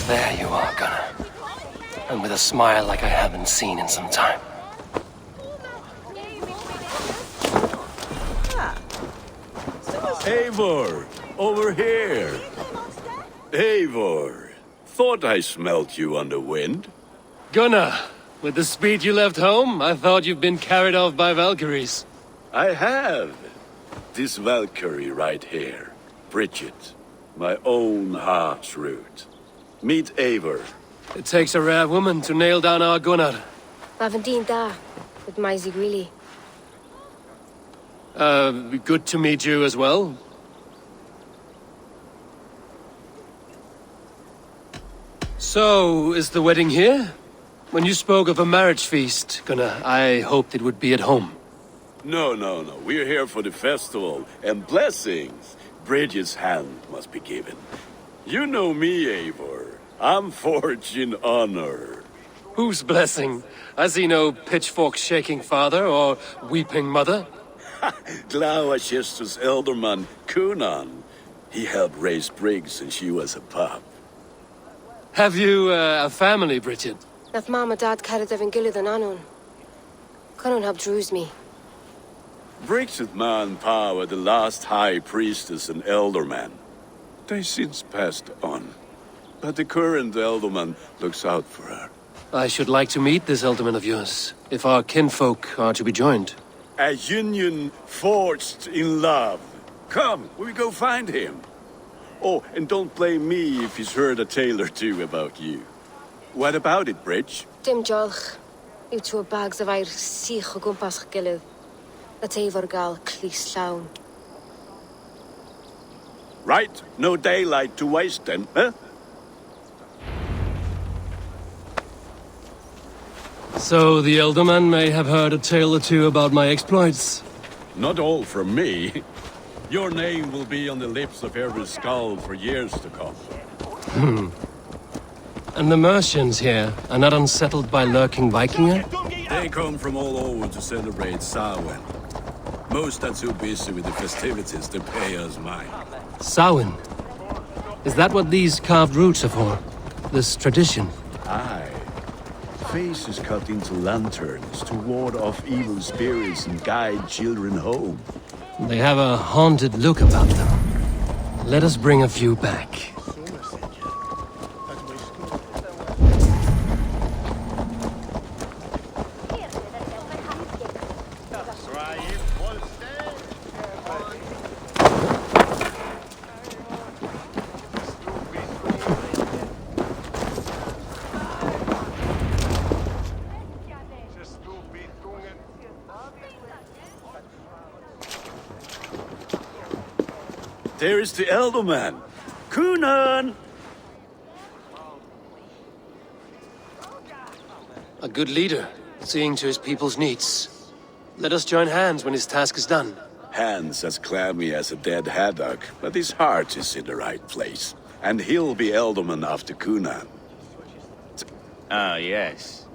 There you are, Gunnar. And with a smile like I haven't seen in some time. Eivor, over here. Eivor, thought I smelt you on the wind. Gunnar, with the speed you left home, I thought you'd been carried off by Valkyries. I have. This Valkyrie right here, Bridget, my own heart's root. Meet Eivor. It takes a rare woman to nail down our Gunnar. Lavendine da, with Maisy Greeley. Good to meet you as well. So, is the wedding here? When you spoke of a marriage feast, Gunnar, I hoped it would be at home. No. We're here for the festival and blessings. Bridget's hand must be given. You know me, Eivor. I'm forged in honor. Whose blessing? I see no pitchfork-shaking father or weeping mother. Glauachester's elderman, Kunan. He helped raise Briggs since she was a pup. Have you a family, Bridget? Nath Mom and Dad carried Evan Gillid and Anun. Conan helped druise me. Briggs and Man Pa were the last high priestess and elderman. They since passed on. But the current elderman looks out for her. I should like to meet this elderman of yours, if our kinfolk are to be joined. A union forged in love. Come, we go find him. Oh, and don't blame me if he's heard a tale or two about you. What about it, Bridge? Dim jolch. You two bags of air sich o gwmpas gilydd. That Eivor gal clis llawn. Right, no daylight to waste then, huh? So the elderman may have heard a tale or two about my exploits. Not all from me. Your name will be on the lips of every skull for years to come. And the Mercians here are not unsettled by lurking Vikinger? They come from all over to celebrate Samhain. Most are too busy with the festivities to pay us mind. Samhain? Is that what these carved roots are for? This tradition? Aye. Faces cut into lanterns to ward off evil spirits and guide children home. They have a haunted look about them. Let us bring a few back. There is the elderman. Kunan! A good leader, seeing to his people's needs. Let us join hands when his task is done. Hands as clammy as a dead haddock, but his heart is in the right place. And he'll be elderman after Kunan. Ah, yes.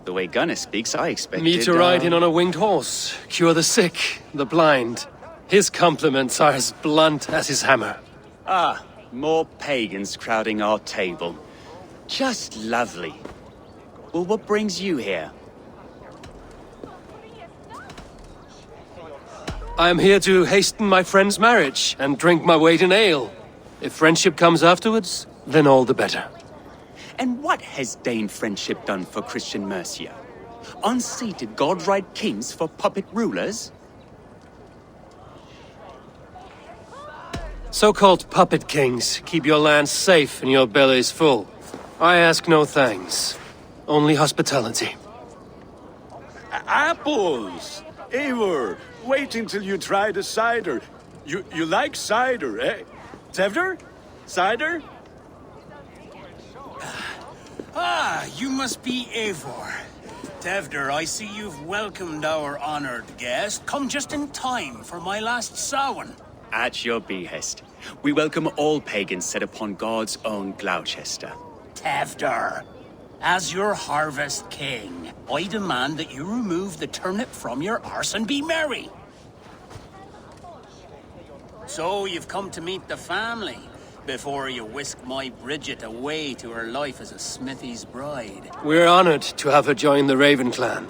The way Gunnar speaks, I expected... Me to ride in on a winged horse, cure the sick, the blind. His compliments are as blunt as his hammer. Ah, more pagans crowding our table. Just lovely. Well, what brings you here? I am here to hasten my friend's marriage and drink my weight in ale. If friendship comes afterwards, then all the better. And what has Dane friendship done for Christian Mercia? Unseated godright kings for puppet rulers? So-called puppet kings keep your lands safe and your bellies full. I ask no thanks, only hospitality. Apples! Eivor, wait until you try the cider. You like cider, eh? Tevder? Cider? Ah, you must be Eivor. Tevder, I see you've welcomed our honored guest. Come just in time for my last Samhain. At your behest. We welcome all pagans set upon God's own Gloucester. Tevder. As your harvest king, I demand that you remove the turnip from your arse and be merry. So you've come to meet the family, before you whisk my Bridget away to her life as a smithy's bride. We're honored to have her join the Raven clan,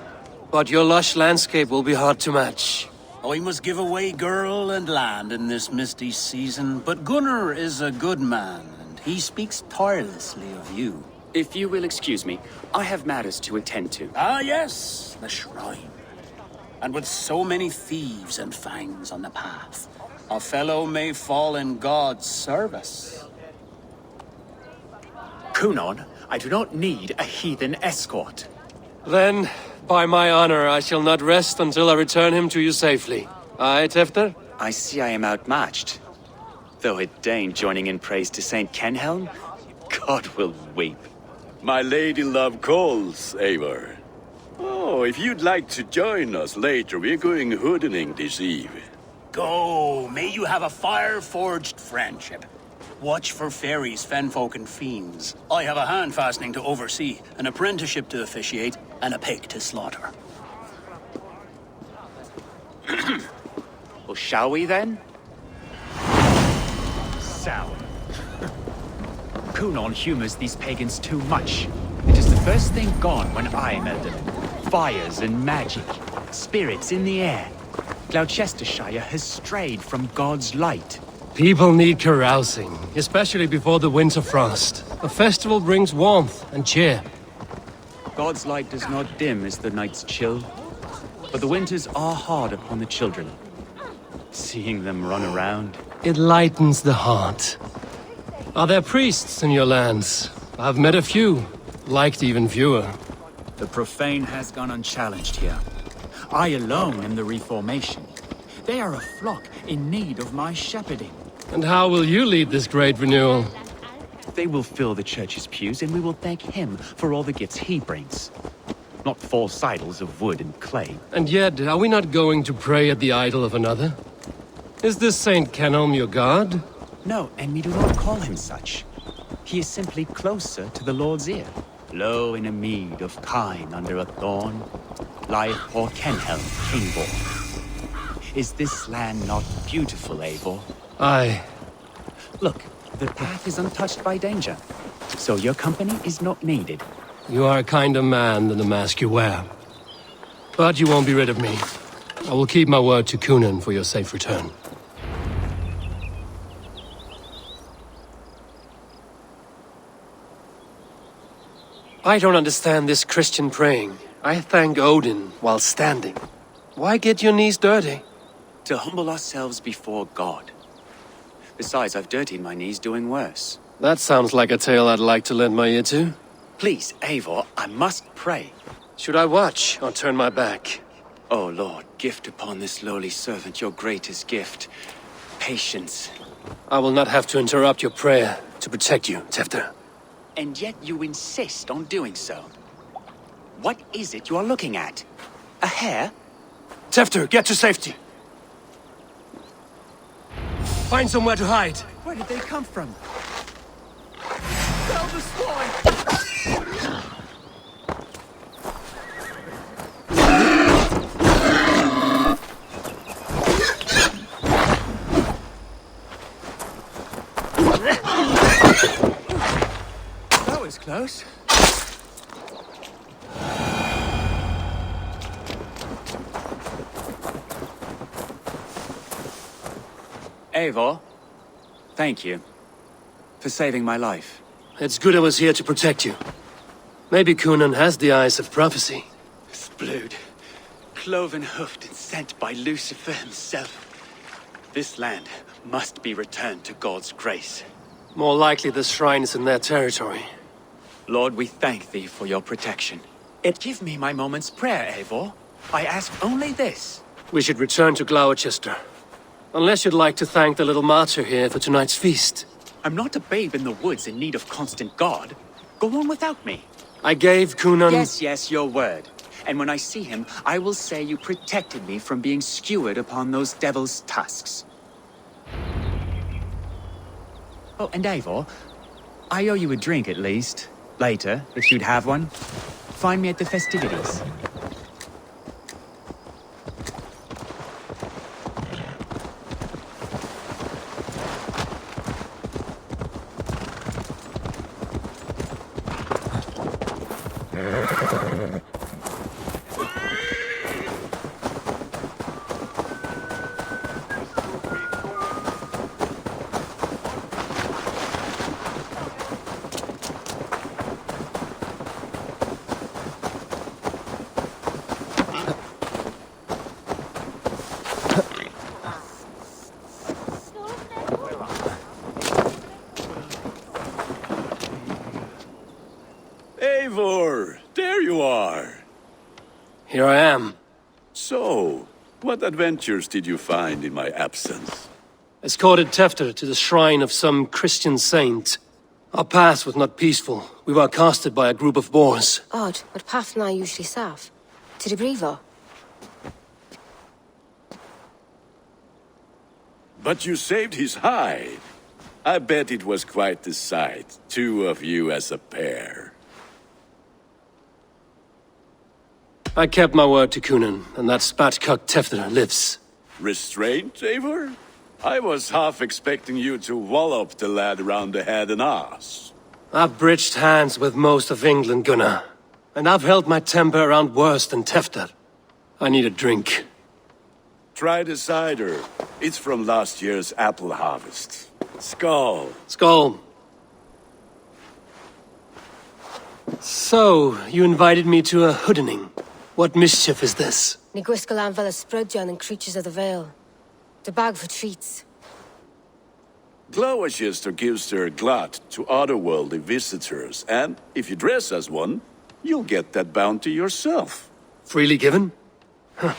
but your lush landscape will be hard to match. I must give away girl and land in this misty season, but Gunnar is a good man, and he speaks tirelessly of you. If you will excuse me, I have matters to attend to. Ah, yes, the shrine. And with so many thieves and fangs on the path, a fellow may fall in God's service. Kunon, I do not need a heathen escort. Then, by my honor, I shall not rest until I return him to you safely. Aye, Tefter? I see I am outmatched. Though it deign joining in praise to Saint Kenhelm, God will weep. My lady love calls, Eivor. Oh, if you'd like to join us later, we're going hoodening this eve. Go, may you have a fire-forged friendship. Watch for fairies, fenfolk, and fiends. I have a hand fastening to oversee, an apprenticeship to officiate, and a pig to slaughter. Well, shall we then? Sour. Kunon humors these pagans too much. It is the first thing gone when I am elderly. Fires and magic, spirits in the air. Gloucestershire has strayed from God's light. People need carousing, especially before the winter frost. A festival brings warmth and cheer. God's light does not dim as the nights chill, but the winters are hard upon the children. Seeing them run around. It lightens the heart. Are there priests in your lands? I've met a few, liked even fewer. The profane has gone unchallenged here. I alone am the Reformation. They are a flock in need of my shepherding. And how will you lead this great renewal? They will fill the church's pews, and we will thank him for all the gifts he brings. Not false idols of wood and clay. And yet, are we not going to pray at the idol of another? Is this Saint Kenhelm your god? No, and we do not call him such. He is simply closer to the Lord's ear. Low in a mead of kine under a thorn, lieth poor Kenhelm, Kingborn. Is this land not beautiful, Eivor? Aye. Look, the path is untouched by danger, so your company is not needed. You are a kinder man than the mask you wear. But you won't be rid of me. I will keep my word to Kunon for your safe return. I don't understand this Christian praying. I thank Odin while standing. Why get your knees dirty? To humble ourselves before God. Besides, I've dirtied my knees doing worse. That sounds like a tale I'd like to lend my ear to. Please, Eivor, I must pray. Should I watch or turn my back? Oh Lord, gift upon this lowly servant your greatest gift. Patience. I will not have to interrupt your prayer to protect you, Tefter. And yet you insist on doing so. What is it you are looking at? A hare? Tefter, get to safety! Find somewhere to hide! Where did they come from? Tell the swine! That was close. Eivor, thank you for saving my life. It's good I was here to protect you. Maybe Kunon has the eyes of prophecy. Splood, cloven-hoofed and sent by Lucifer himself. This land must be returned to God's grace. More likely the shrine is in their territory. Lord, we thank thee for your protection. And give me my moment's prayer, Eivor. I ask only this. We should return to Gloucester. Unless you'd like to thank the little martyr here for tonight's feast. I'm not a babe in the woods in need of constant guard. Go on without me. I gave Kunon... Yes, your word. And when I see him, I will say you protected me from being skewered upon those devil's tusks. Oh, and Eivor, I owe you a drink at least. Later, if you'd have one, find me at the festivities. Eivor, there you are. Here I am. So, what adventures did you find in my absence? Escorted Tefter to the shrine of some Christian saint. Our path was not peaceful. We were accosted by a group of boars. Odd, but path na usually safe. To the Brevo. But you saved his hide. I bet it was quite the sight, two of you as a pair. I kept my word to Kunin, and that spatcock Tefter lives. Restraint, Eivor? I was half expecting you to wallop the lad around the head and ass. I've bridged hands with most of England, Gunnar. And I've held my temper around worse than Tefter. I need a drink. Try the cider. It's from last year's apple harvest. Skull. Skull. So, you invited me to a hoodening. What mischief is this? Ni gwisgal an fel ysbrydion and creatures of the Vale. The bag for treats. Gloucester gives their glut to otherworldly visitors, and if you dress as one, you'll get that bounty yourself. Freely given? Huh.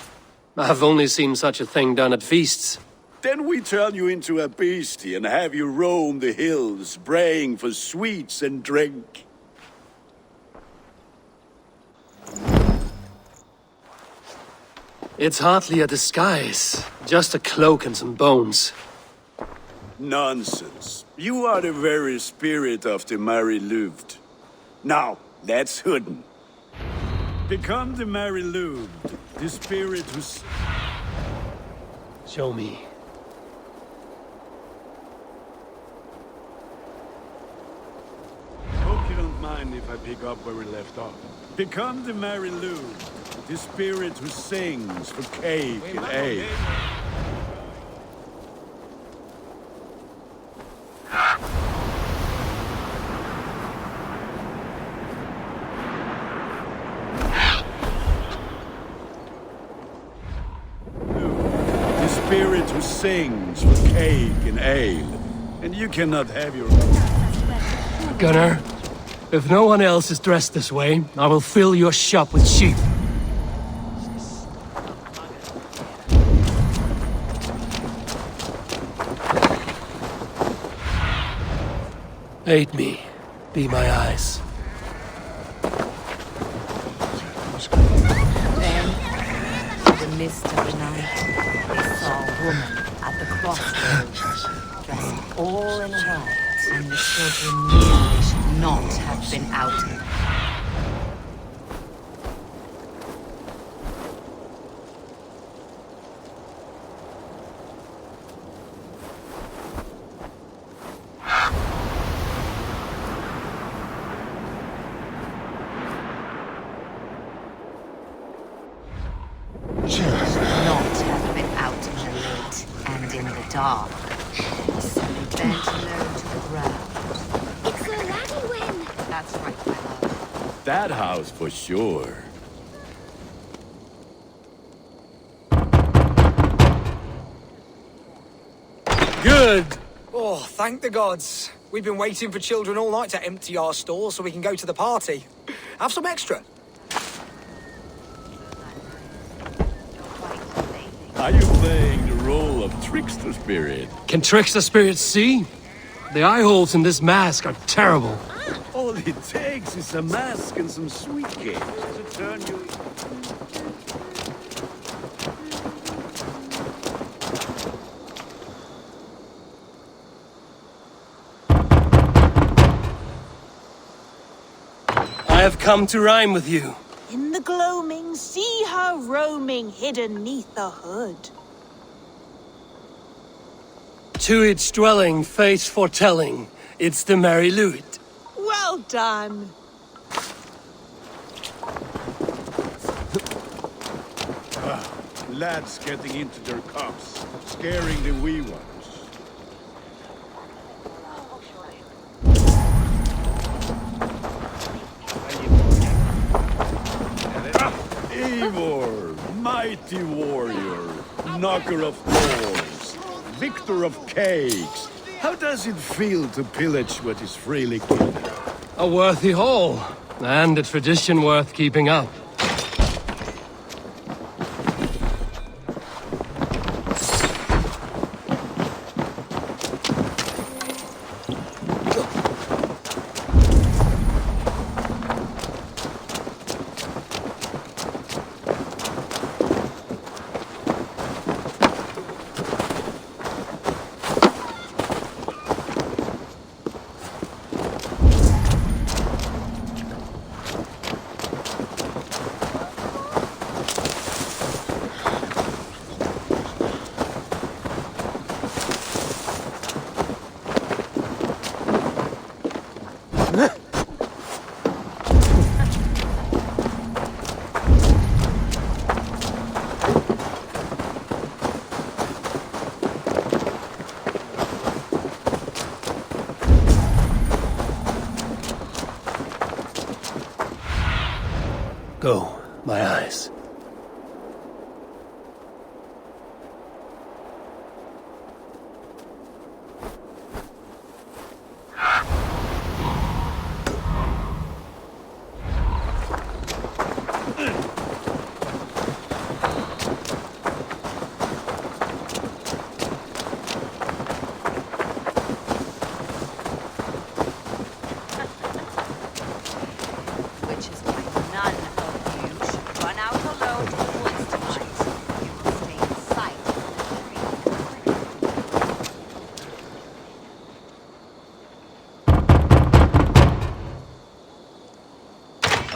I've only seen such a thing done at feasts. Then we turn you into a beastie and have you roam the hills, braying for sweets and drink. It's hardly a disguise. Just a cloak and some bones. Nonsense. You are the very spirit of the Mary Louved. Now, let's hooden. Become the Mary Louved, the spirit who's... Show me. Hope you don't mind if I pick up where we left off. Become the Mary Louved, the spirit who sings for cake and ale. The spirit who sings for cake and ale. And you cannot have your... Gunnar, if no one else is dressed this way, I will fill your shop with sheep. Aid me. Be my eyes. Then, in the mist of the night, they saw a woman at the crossroads, dressed all in white, and the children knew they should not have been outed. Not have been out in the light and in the dark. So they bent low to the ground. It's a laddie win! That's right, my love. That house for sure. Good! Oh, thank the gods. We've been waiting for children all night to empty our stores so we can go to the party. Have some extra. Are you playing the role of trickster spirit? Can trickster spirits see? The eye holes in this mask are terrible. All it takes is a mask and some sweet cakes to turn you... have come to rhyme with you. In the gloaming, see her roaming hidden neath the hood. To its dwelling, fate foretelling, it's the Mary Louis. Well done. Lads getting into their cups, scaring the wee ones. Eivor, mighty warrior, knocker of doors, victor of cakes. How does it feel to pillage what is freely given? A worthy haul, and a tradition worth keeping up. Go, my eyes. Which is why none of you should run out alone to the woods tonight. You will stay in sight of the tree.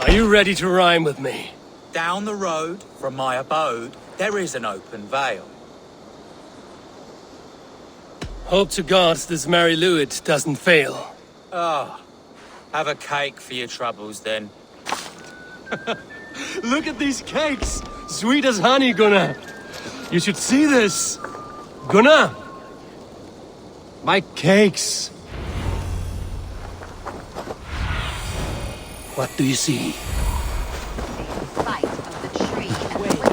Are you ready to rhyme with me? Down the road from my abode, there is an open vale. Hope to God this Mary Louis doesn't fail. Ah, have a cake for your troubles then. Look at these cakes! Sweet as honey, Gunnar! You should see this! Gunnar! My cakes! What do you see? Sight of the tree and the window.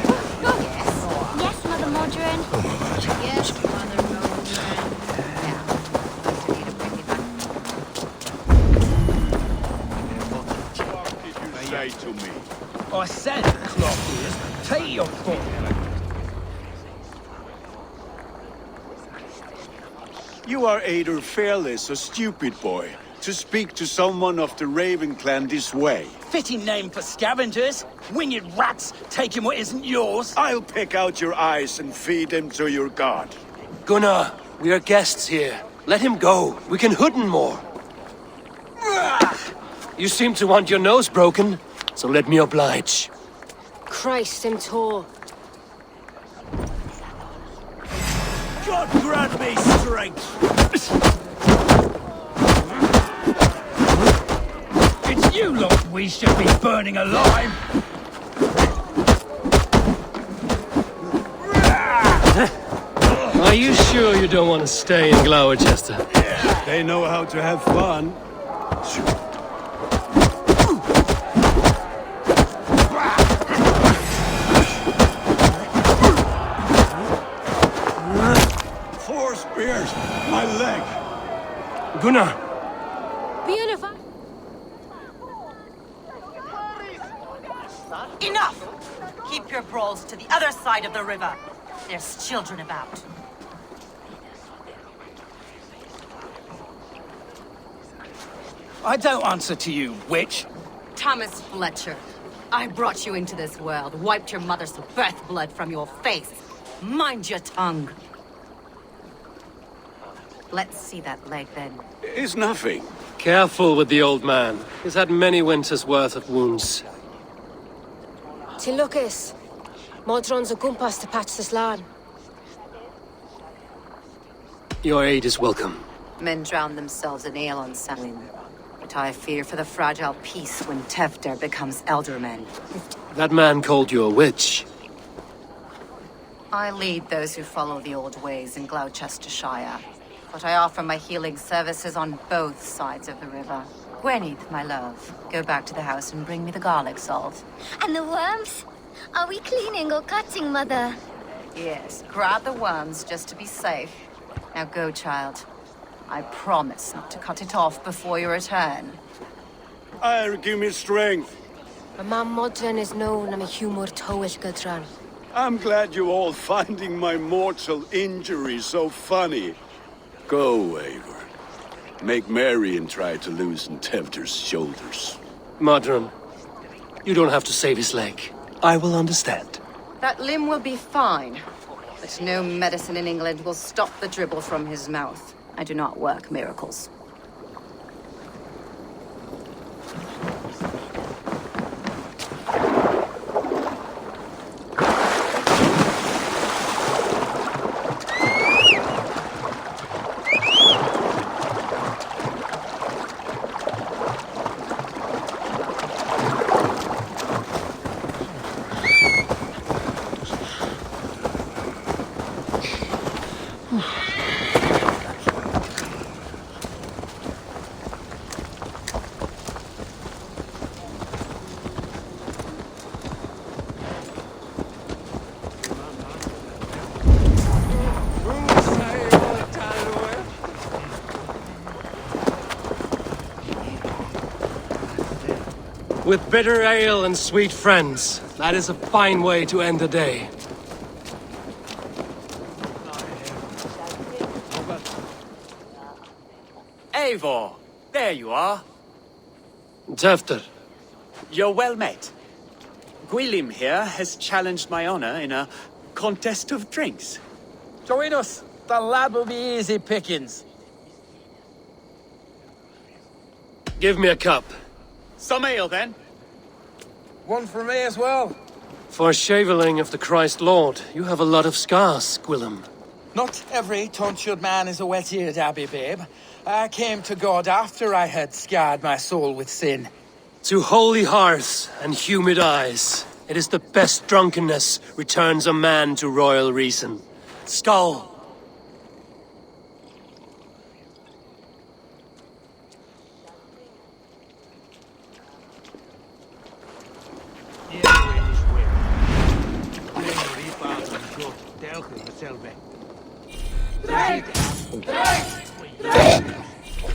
Yes. Yes, Mother Modron. Yes, Mother Modron. Now, going to need a pretty What did you say to me? I said, clockers, take your foot. You are either fearless or stupid, boy, to speak to someone of the Raven clan this way. Fitting name for scavengers. Winged rats taking what isn't yours. I'll pick out your eyes and feed them to your god. Gunnar, we are guests here. Let him go. We can hood him more. You seem to want your nose broken, so let me oblige. Christ, him tall. God grant me strength. It's you lot we should be burning alive. Are you sure you don't want to stay in Gloucester? They know how to have fun. Four spears! My leg! Gunnar! Beautiful. Enough! Keep your brawls to the other side of the river. There's children about. I don't answer to you, witch. Thomas Fletcher, I brought you into this world, wiped your mother's birth blood from your face. Mind your tongue. Let's see that leg then. It's nothing. Careful with the old man. He's had many winters' worth of wounds. Ti lwcus. Modron's o gwmpas to patch this lan. Your aid is welcome. Men drown themselves in ale on Samhain. But I fear for the fragile peace when Tewdwr becomes eldermen. That man called you a witch. I lead those who follow the old ways in Gloucestershire. But I offer my healing services on both sides of the river. Gwenith, my love, go back to the house and bring me the garlic salt. And the worms? Are we cleaning or cutting, Mother? Yes, grab the worms just to be safe. Now go, child. I promise not to cut it off before you return. Give me strength. My mam Modron is known am a humor towish gudran. I'm glad you're all finding my mortal injury so funny. Go, Eivor. Make merry and try to loosen Tewdwr's shoulders. Modron, you don't have to save his leg. I will understand. That limb will be fine. But no medicine in England will stop the dribble from his mouth. I do not work miracles. With bitter ale and sweet friends, that is a fine way to end the day. Eivor, there you are. Tewdwr, You're well met. Gwilym here has challenged my honor in a contest of drinks. Join us. The lad will be easy pickings. give me a cup. Some ale, then. One for me as well. For shaveling of the Christ Lord, you have a lot of scars, Gwilym. Not every tonsured man is a wet-eared abbey, babe. I came to God after I had scarred my soul with sin. To holy hearths and humid eyes, it is the best drunkenness returns a man to royal reason. Skull!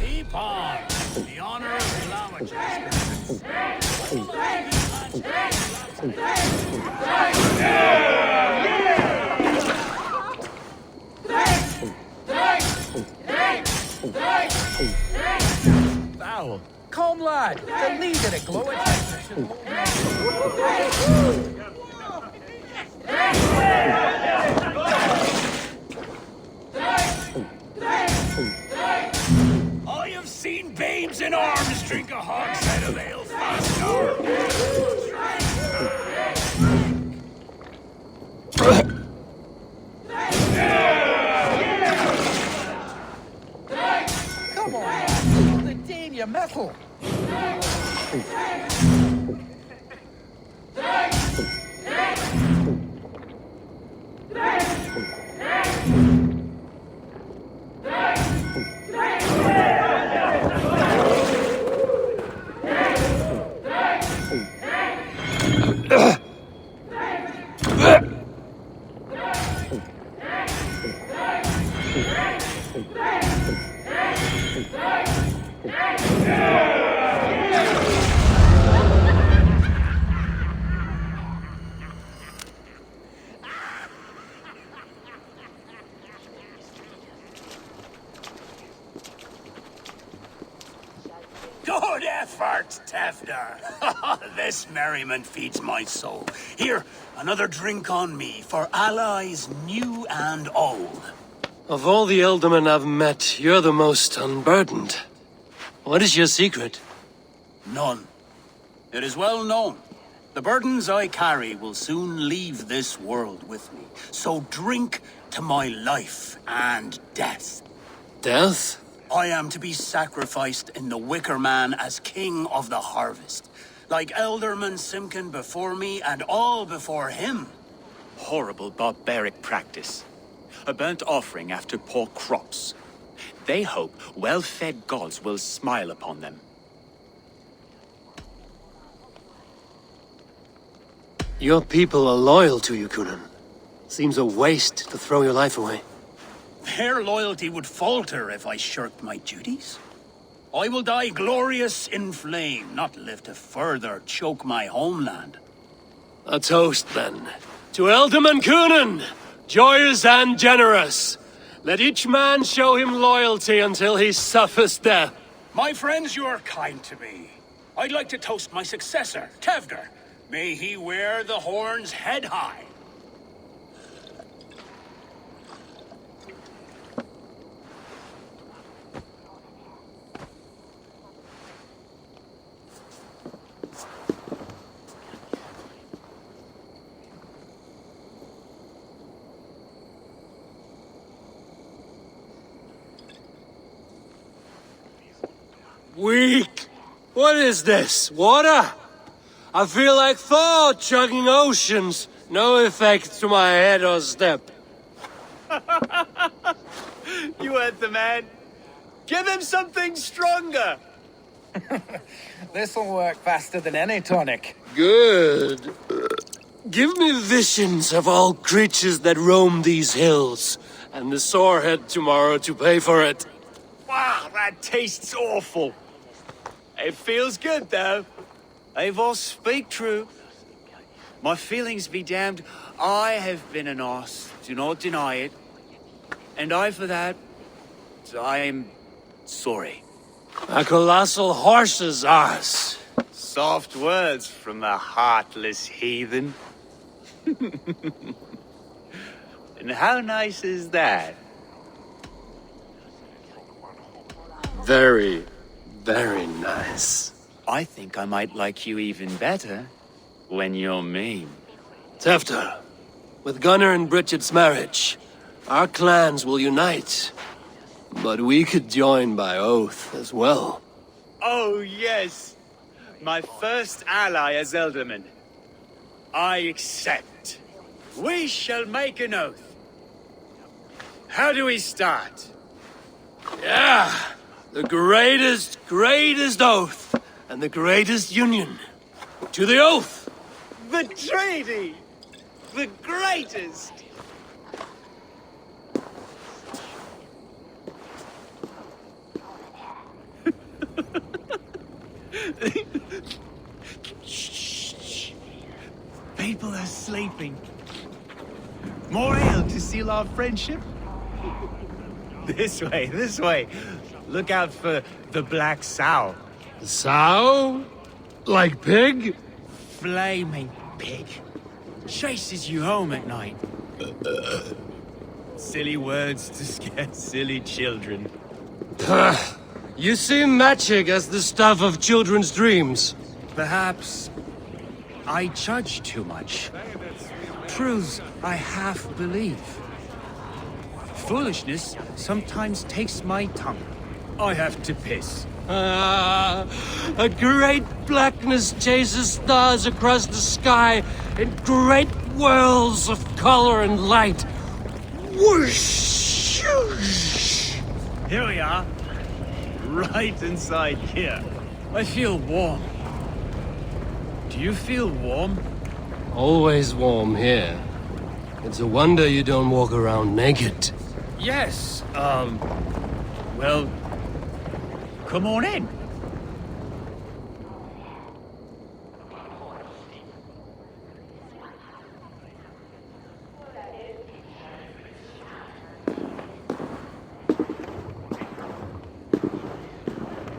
Keep on. The honor of Foul. Calm, lad. The leader of Gloucester should I have seen babes in arms drink a hogshead of ale faster. Come on, lad. The Dane your metal. Good effort, Tewdwr. This merriment feeds my soul. Here, another drink on me for allies new and old. Of all the ealdormen I've met, you're the most unburdened. What is your secret? None. It is well known. The burdens I carry will soon leave this world with me. So drink to my life and death. Death? I am to be sacrificed in the Wicker Man as king of the harvest. Like Elderman Simkin before me and all before him. Horrible barbaric practice. A burnt offering after poor crops. They hope well-fed gods will smile upon them. Your people are loyal to you, Kunan. Seems a waste to throw your life away. Their loyalty would falter if I shirked my duties. I will die glorious in flame, not live to further choke my homeland. A toast, then. To Elderman Kunan, joyous and generous. Let each man show him loyalty until he suffers death. My friends, you are kind to me. I'd like to toast my successor, Tevder. May he wear the horns head high. Weak! What is this? Water? I feel like Thor chugging oceans. No effect to my head or step. You heard the man. Give him something stronger. This'll work faster than any tonic. Good. Give me visions of all creatures that roam these hills, and the sorehead tomorrow to pay for it. Wow, that tastes awful. It feels good, though. Eivor, speak true. My feelings be damned. I have been an arse. Do not deny it. And I, for that, I am sorry. A colossal horse's arse. Soft words from a heartless heathen. And how nice is that? Very, very nice. I think I might like you even better when you're mean. Tevder, with Gunnar and Bridget's marriage, our clans will unite. But we could join by oath as well. Oh, yes. My first ally as Elderman. I accept. We shall make an oath. How do we start? Yeah! The greatest oath, and the greatest union. To the oath! The treaty! The greatest! Shh. People are sleeping. More ale to seal our friendship? This way. Look out for the black sow. Sow? Like pig? Flaming pig. Chases you home at night. Silly words to scare silly children. You see magic as the stuff of children's dreams. Perhaps I judge too much. Truths I half believe. Foolishness sometimes takes my tongue. I have to piss. A great blackness chases stars across the sky in great whirls of color and light. Whoosh! Here we are. Right inside here. I feel warm. Do you feel warm? Always warm here. It's a wonder you don't walk around naked. Yes, well, Come on in.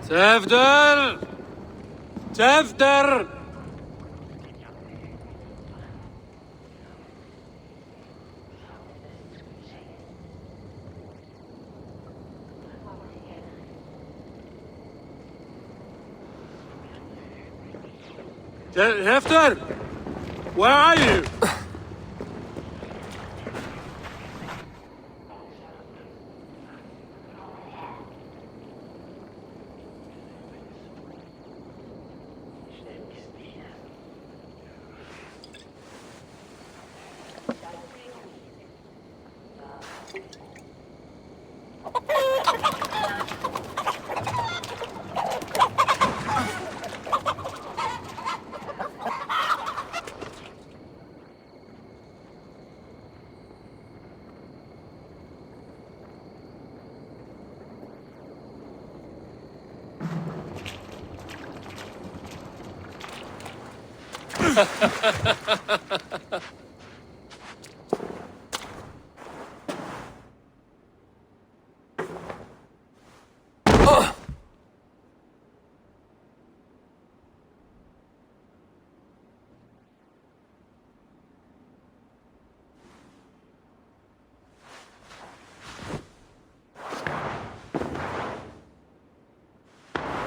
Tevder! Tevder! Hefter! Where are you?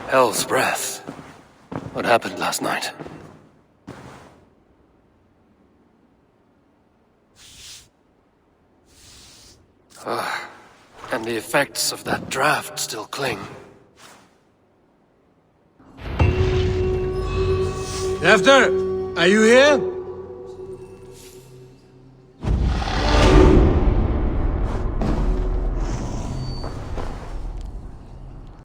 Hell's breath. What happened last night? And the effects of that draft still cling. Hefter, are you here?